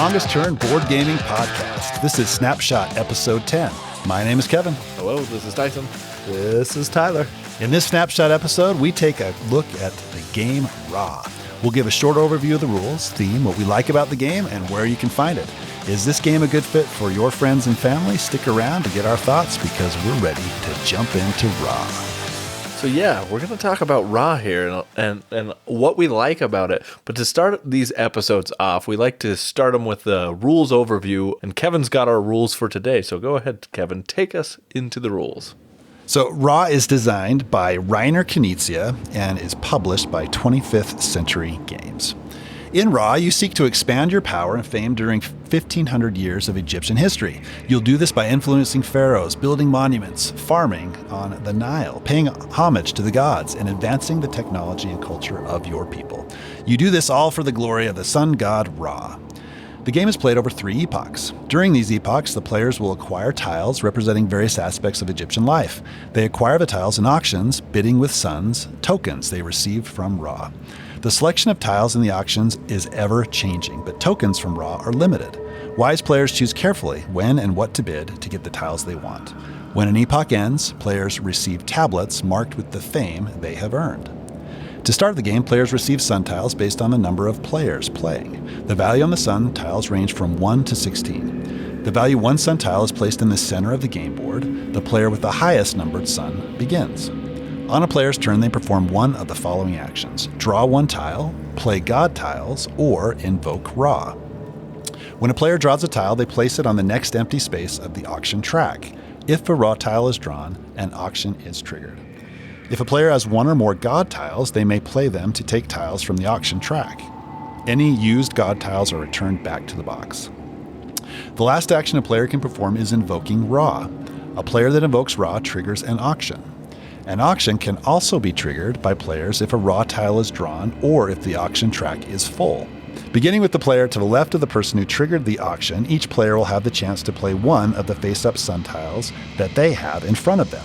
longest turn board gaming podcast. This is Snapshot episode 10. My name is Kevin. Hello, this is Tyson. This is Tyler. In this Snapshot episode, we take a look at the game Ra. We'll give a short overview of the rules, theme, what we like about the game, and where you can find it. Is this game a good fit for your friends and family? Stick around to get our thoughts because we're ready to jump into Ra. So yeah, we're going to talk about Ra here and what we like about it. But to start these episodes off, we like to start them with the rules overview. And Kevin's got our rules for today. So go ahead, Kevin, take us into the rules. So Ra is designed by Reiner Knizia and is published by 25th Century Games. In Ra, you seek to expand your power and fame during 1,500 years of Egyptian history. You'll do this by influencing pharaohs, building monuments, farming on the Nile, paying homage to the gods, and advancing the technology and culture of your people. You do this all for the glory of the sun god Ra. The game is played over 3 epochs. During these epochs, the players will acquire tiles representing various aspects of Egyptian life. They acquire the tiles in auctions, bidding with suns, tokens they received from Ra. The selection of tiles in the auctions is ever-changing, but tokens from Ra are limited. Wise players choose carefully when and what to bid to get the tiles they want. When an epoch ends, players receive tablets marked with the fame they have earned. To start the game, players receive sun tiles based on the number of players playing. The value on the sun tiles range from 1 to 16. The value 1 sun tile is placed in the center of the game board. The player with the highest numbered sun begins. On a player's turn, they perform one of the following actions: draw 1 tile, play god tiles, or invoke Ra. When a player draws a tile, they place it on the next empty space of the auction track. If a Ra tile is drawn, an auction is triggered. If a player has 1 or more god tiles, they may play them to take tiles from the auction track. Any used god tiles are returned back to the box. The last action a player can perform is invoking Ra. A player that invokes Ra triggers an auction. An auction can also be triggered by players if a Ra tile is drawn or if the auction track is full. Beginning with the player to the left of the person who triggered the auction, each player will have the chance to play one of the face-up sun tiles that they have in front of them.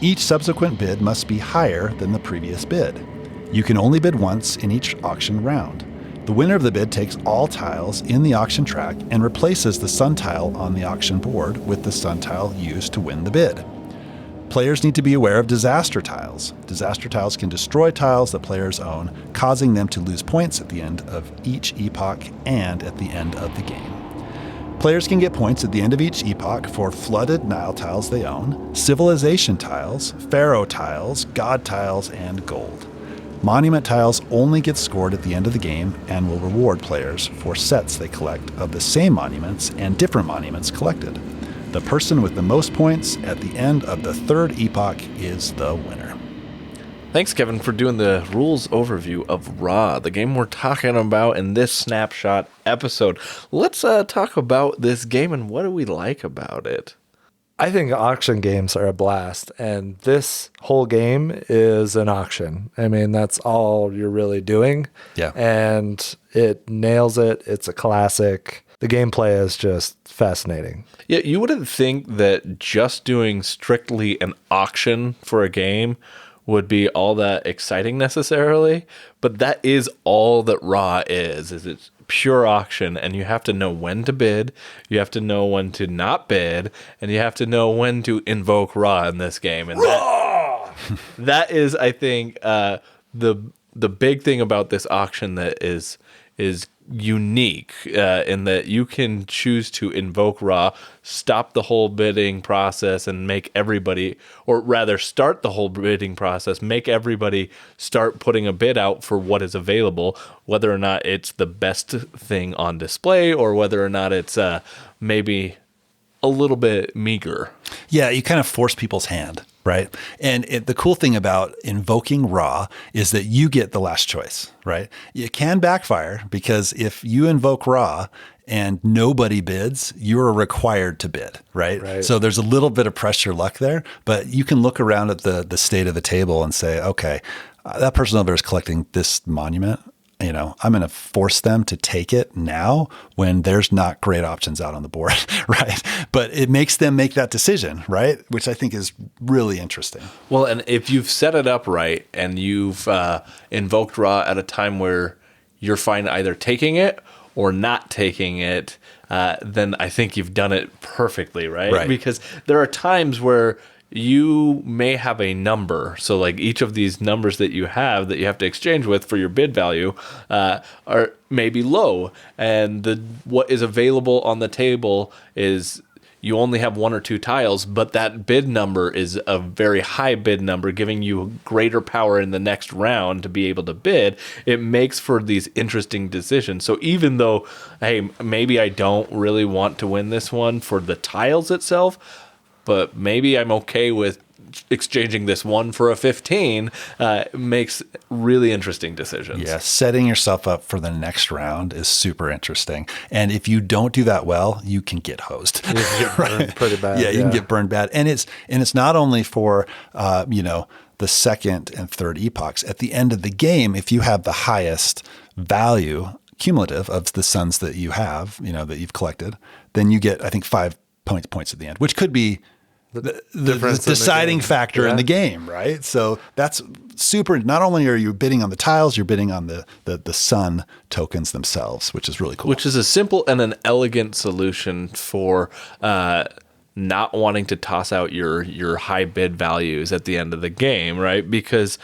Each subsequent bid must be higher than the previous bid. You can only bid once in each auction round. The winner of the bid takes all tiles in the auction track and replaces the sun tile on the auction board with the sun tile used to win the bid. Players need to be aware of disaster tiles. Disaster tiles can destroy tiles that players own, causing them to lose points at the end of each epoch and at the end of the game. Players can get points at the end of each epoch for flooded Nile tiles they own, civilization tiles, pharaoh tiles, god tiles, and gold. Monument tiles only get scored at the end of the game and will reward players for sets they collect of the same monuments and different monuments collected. The person with the most points at the end of the 3rd epoch is the winner. Thanks, Kevin, for doing the rules overview of Ra, the game we're talking about in this Snapshot episode. Let's talk about this game and what do we like about it. I think auction games are a blast, and this whole game is an auction. I mean, that's all you're really doing. Yeah. And it nails it. It's a classic. The gameplay is just fascinating. Yeah, you wouldn't think that just doing strictly an auction for a game would be all that exciting necessarily, but that is all that Ra is it's pure auction, and you have to know when to bid, you have to know when to not bid, and you have to know when to invoke Ra in this game. And that is, I think, the big thing about this auction that is unique in that you can choose to invoke Ra, stop the whole bidding process, and make everybody, or rather start the whole bidding process, make everybody start putting a bid out for what is available, whether or not it's the best thing on display or whether or not it's maybe a little bit meager. Yeah, you kind of force people's hand, right? And the cool thing about invoking Ra is that you get the last choice, right? It can backfire because if you invoke Ra and nobody bids, you're required to bid, right? So there's a little bit of pressure luck there, but you can look around at the state of the table and say, okay, that person over there is collecting this monument. You know, I'm going to force them to take it now when there's not great options out on the board, right? But it makes them make that decision, right? Which I think is really interesting. Well, and if you've set it up right and you've invoked Ra at a time where you're fine either taking it or not taking it, then I think you've done it perfectly, right? Right. Because there are times where you may have a number. So like each of these numbers that you have to exchange with for your bid value are maybe low. And what is available on the table is you only have one or two tiles, but that bid number is a very high bid number, giving you greater power in the next round to be able to bid. It makes for these interesting decisions. So even though, hey, maybe I don't really want to win this one for the tiles itself, but maybe I'm okay with exchanging this one for a 15, makes really interesting decisions. Yeah, setting yourself up for the next round is super interesting. And if you don't do that well, you can get hosed. You can get burned pretty bad. Yeah, you can get burned bad. And it's not only for the second and third epochs. At the end of the game, if you have the highest value cumulative of the suns that you have, that you've collected, then you get, I think, 5 points at the end, which could be the deciding factor in the game, right? So that's super. Not only are you bidding on the tiles, you're bidding on the sun tokens themselves, which is really cool. Which is a simple and an elegant solution for not wanting to toss out your high bid values at the end of the game, right? Because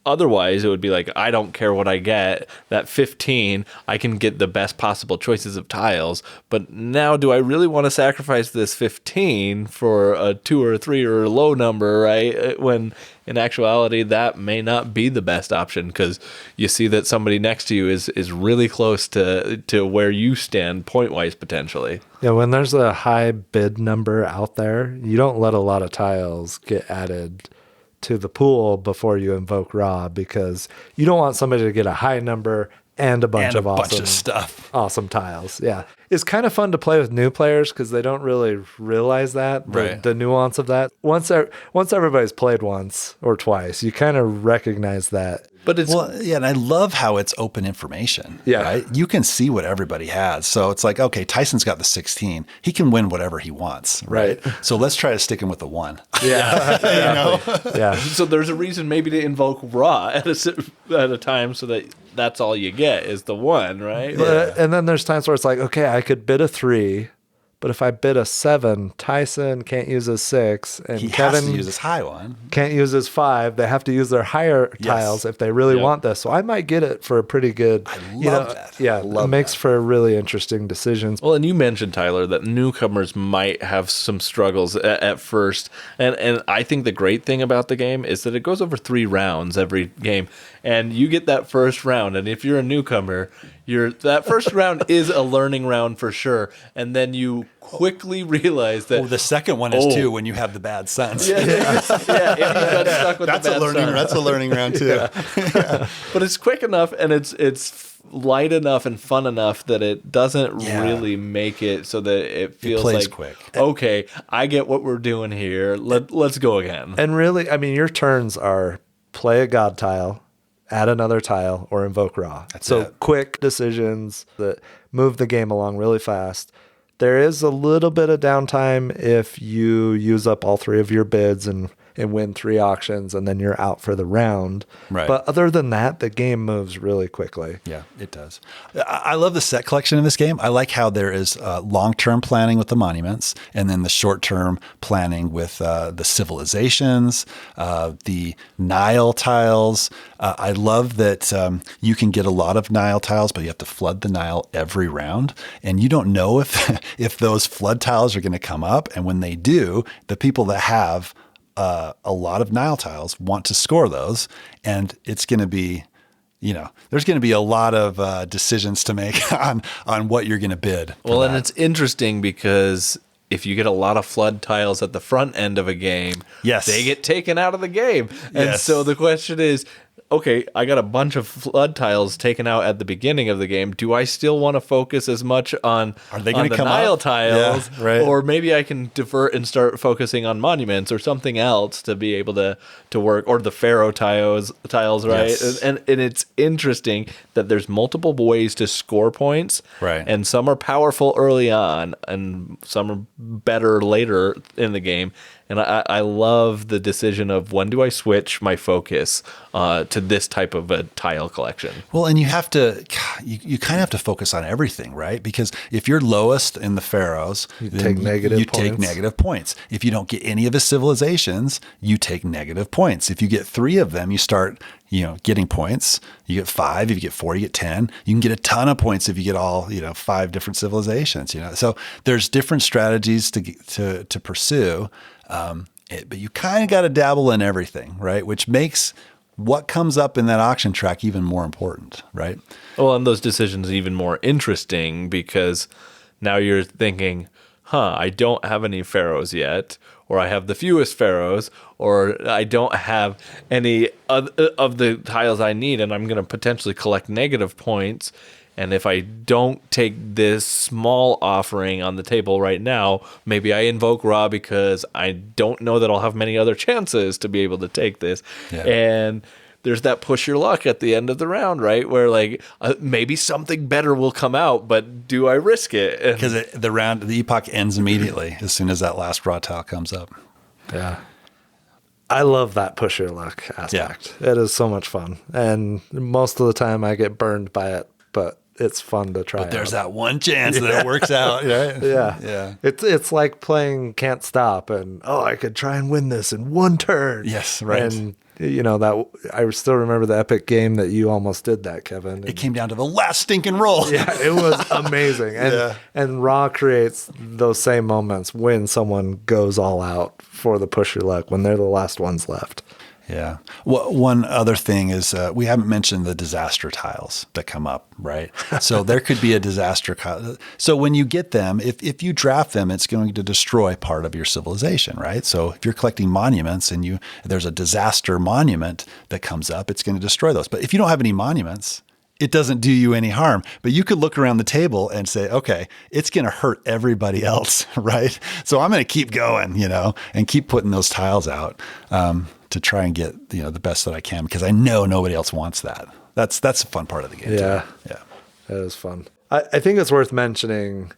otherwise, it would be like, I don't care what I get. That 15, I can get the best possible choices of tiles. But now, do I really want to sacrifice this 15 for a 2 or a 3 or a low number, right? When in actuality, that may not be the best option because you see that somebody next to you is really close to where you stand point-wise potentially. Yeah, when there's a high bid number out there, you don't let a lot of tiles get added to the pool before you invoke Ra, because you don't want somebody to get a high number and a bunch of awesome tiles. Yeah. It's kind of fun to play with new players because they don't really realize that, the nuance of that. Once everybody's played once or twice, you kind of recognize that. But it's and I love how it's open information. Yeah. Right? You can see what everybody has. So it's like, okay, Tyson's got the 16. He can win whatever he wants. Right. So let's try to stick him with the 1. Yeah. Yeah. So there's a reason maybe to invoke Ra at a time so that that's all you get is the 1, right? And then there's times where it's like, okay, I could bid a 3. But if I bid a 7, Tyson can't use his 6, and Kevin has to use his high one. Can't use his 5. They have to use their higher tiles if they really want this. So I might get it for a pretty good. I love that. Yeah, it makes for really interesting decisions. Well, and you mentioned, Tyler, that newcomers might have some struggles at first, and I think the great thing about the game is that it goes over 3 rounds every game, and you get that first round, and if you're a newcomer, that first round is a learning round for sure, and then you quickly realize that the second one is too when you have the bad suns. If you got stuck with that's the bad sun. That's a learning round too. But it's quick enough and it's light enough and fun enough that it doesn't really make it so that it feels plays like quick. Okay, I get what we're doing here. Let's go again. And really, I mean, your turns are play a god tile, add another tile, or invoke Ra. So quick decisions that move the game along really fast. There is a little bit of downtime if you use up all 3 of your bids and win 3 auctions, and then you're out for the round. Right. But other than that, the game moves really quickly. Yeah, it does. I love the set collection in this game. I like how there is long-term planning with the monuments, and then the short-term planning with the civilizations, the Nile tiles. I love that you can get a lot of Nile tiles, but you have to flood the Nile every round, and you don't know if those flood tiles are going to come up. And when they do, the people that have a lot of Nile tiles want to score those, and it's going to be, there's going to be a lot of decisions to make on what you're going to bid. Well, and it's interesting because if you get a lot of flood tiles at the front end of a game, they get taken out of the game. And so the question is, okay, I got a bunch of flood tiles taken out at the beginning of the game. Do I still want to focus as much on the Nile tiles? Yeah, right. Or maybe I can divert and start focusing on monuments or something else to be able to work, or the Pharaoh tiles, right? Yes. And it's interesting that there's multiple ways to score points. Right. And some are powerful early on and some are better later in the game. And I love the decision of when do I switch my focus to this type of a tile collection. Well, and you have to, you kind of have to focus on everything, right? Because if you're lowest in the pharaohs, You then take negative you take points. negative points. If you don't get any of his civilizations, you take negative points. If you get 3 of them, you start, getting points. You get 5. If you get 4, you get 10. You can get a ton of points if you get all, 5 different civilizations. So there's different strategies to pursue, but you kind of got to dabble in everything, right? Which makes what comes up in that auction track even more important, right? Well, and those decisions are even more interesting because now you're thinking, I don't have any pharaohs yet, or I have the fewest pharaohs, or I don't have any of the tiles I need, and I'm going to potentially collect negative points. And if I don't take this small offering on the table right now, maybe I invoke Ra because I don't know that I'll have many other chances to be able to take this. Yeah. And there's that push your luck at the end of the round, right? Where maybe something better will come out, but do I risk it? Because the epoch ends immediately as soon as that last Ra tile comes up. Yeah. I love that push your luck aspect. It is so much fun. And most of the time I get burned by it, but it's fun to try. But there's that one chance that it works out, right? Yeah. It's like playing Can't Stop and, I could try and win this in one turn. Yes, right. And, that I still remember the epic game that you almost did that, Kevin. It came down to the last stinking roll. Yeah, it was amazing. And Yeah. and Raw creates those same moments when someone goes all out for the push your luck when they're the last ones left. Yeah. Well, one other thing is we haven't mentioned the disaster tiles that come up, right? So there could be a disaster. So when you get them, if you draft them, it's going to destroy part of your civilization, right? So if you're collecting monuments and there's a disaster monument that comes up, it's going to destroy those. But if you don't have any monuments, it doesn't do you any harm. But you could look around the table and say, okay, it's going to hurt everybody else, right? So I'm going to keep going, and keep putting those tiles out. To try and get the best that I can because I know nobody else wants that. That's a fun part of the game. Yeah, too. Yeah, that is fun. I think it's worth mentioning.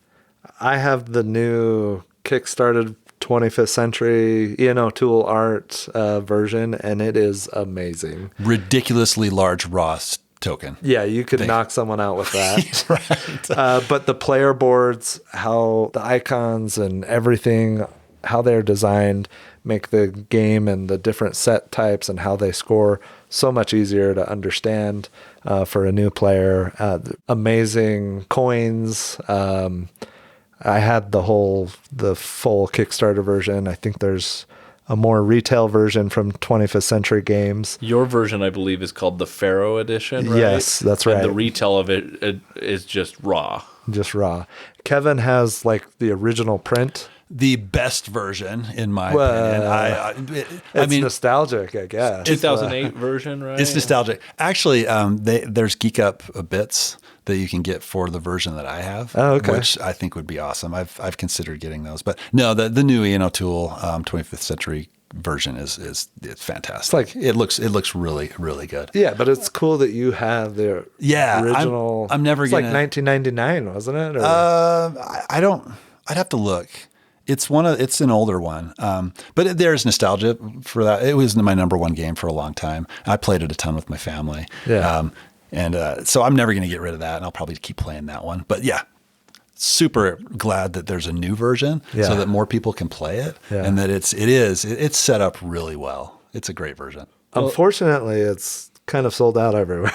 I have the new Kickstarted 25th Century Tool art version, and it is amazing. Ridiculously large Ross token. Yeah, you could knock someone out with that. Right. But the player boards, how the icons and everything, how they're designed, make the game and the different set types and how they score so much easier to understand for a new player. Amazing coins. I had the full Kickstarter version. I think there's a more retail version from 25th Century Games. Your version, I believe, is called the Pharaoh Edition, right? Yes, that's right. And the retail of it is just raw. Just raw. Kevin has the original print. The best version, in my opinion. It's nostalgic, I guess. 2008 version, right? It's nostalgic. Actually, there's Geek Up bits that you can get for the version that I have, which I think would be awesome. I've considered getting those, but no, the new Tool 25th Century version it's fantastic. It looks really, really good. Yeah, but it's cool that you have the original. I'm never it's gonna. Like 1999, wasn't it? Or? I don't. I'd have to look. It's an older one, but there's nostalgia for that. It was my number one game for a long time. I played it a ton with my family. Yeah. So I'm never going to get rid of that, and I'll probably keep playing that one. But yeah, super glad that there's a new version so that more people can play it, and that it's set up really well. It's a great version. Unfortunately, it's kind of sold out everywhere.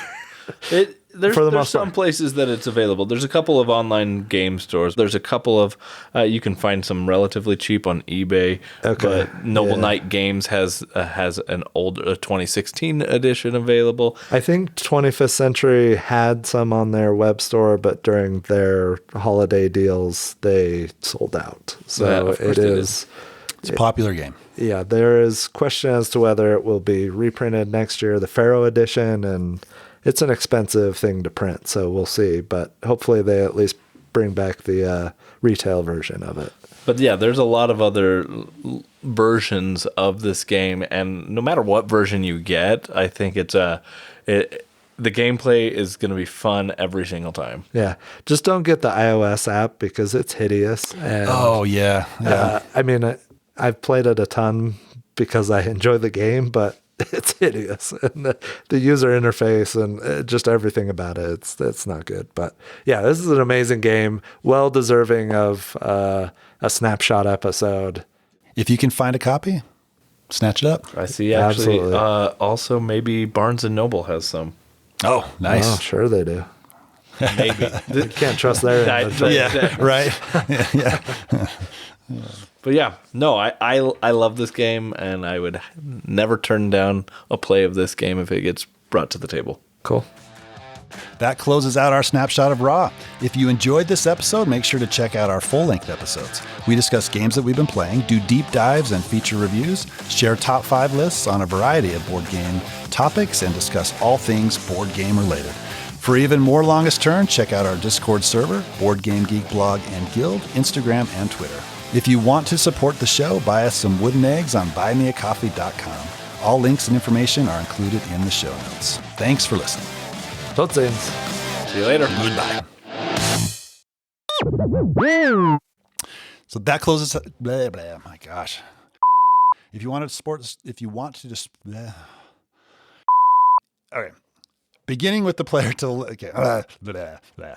There's some places that it's available. There's a couple of online game stores. There's a couple of you can find some relatively cheap on eBay. Okay. But Noble Knight Games has an old 2016 edition available. I think 25th Century had some on their web store, but during their holiday deals, they sold out. So it is. It's a popular game. Yeah, there is question as to whether it will be reprinted next year, the Pharaoh edition, and it's an expensive thing to print, so we'll see. But hopefully they at least bring back the retail version of it. But yeah, there's a lot of other versions of this game, and no matter what version you get, I think the gameplay is going to be fun every single time. Yeah, just don't get the iOS app because it's hideous. And, yeah. I mean, I've played it a ton because I enjoy the game, but it's hideous. And the user interface and just everything about it, it's not good. But yeah, this is an amazing game. Well deserving of a Snapshot episode. If you can find a copy, snatch it up. I see. Actually, Absolutely. also maybe Barnes and Noble has some. Oh, nice. Oh, sure they do. Maybe. You can't trust their inventory. Yeah, right. yeah. But yeah, no, I love this game, and I would never turn down a play of this game if it gets brought to the table. Cool. That closes out our snapshot of Raw. If you enjoyed this episode, make sure to check out our full-length episodes. We discuss games that we've been playing, do deep dives and feature reviews, share top 5 lists on a variety of board game topics, and discuss all things board game related. For even more longest turn, check out our Discord server, Board Game Geek blog and guild, Instagram, and Twitter. If you want to support the show, buy us some wooden eggs on buymeacoffee.com. All links and information are included in the show notes. Thanks for listening. Tot ziens. See you later. Goodbye. So that closes. Blah, blah, my gosh. If you want to just. Blah. Okay. Beginning with the player to. Okay. Blah, blah.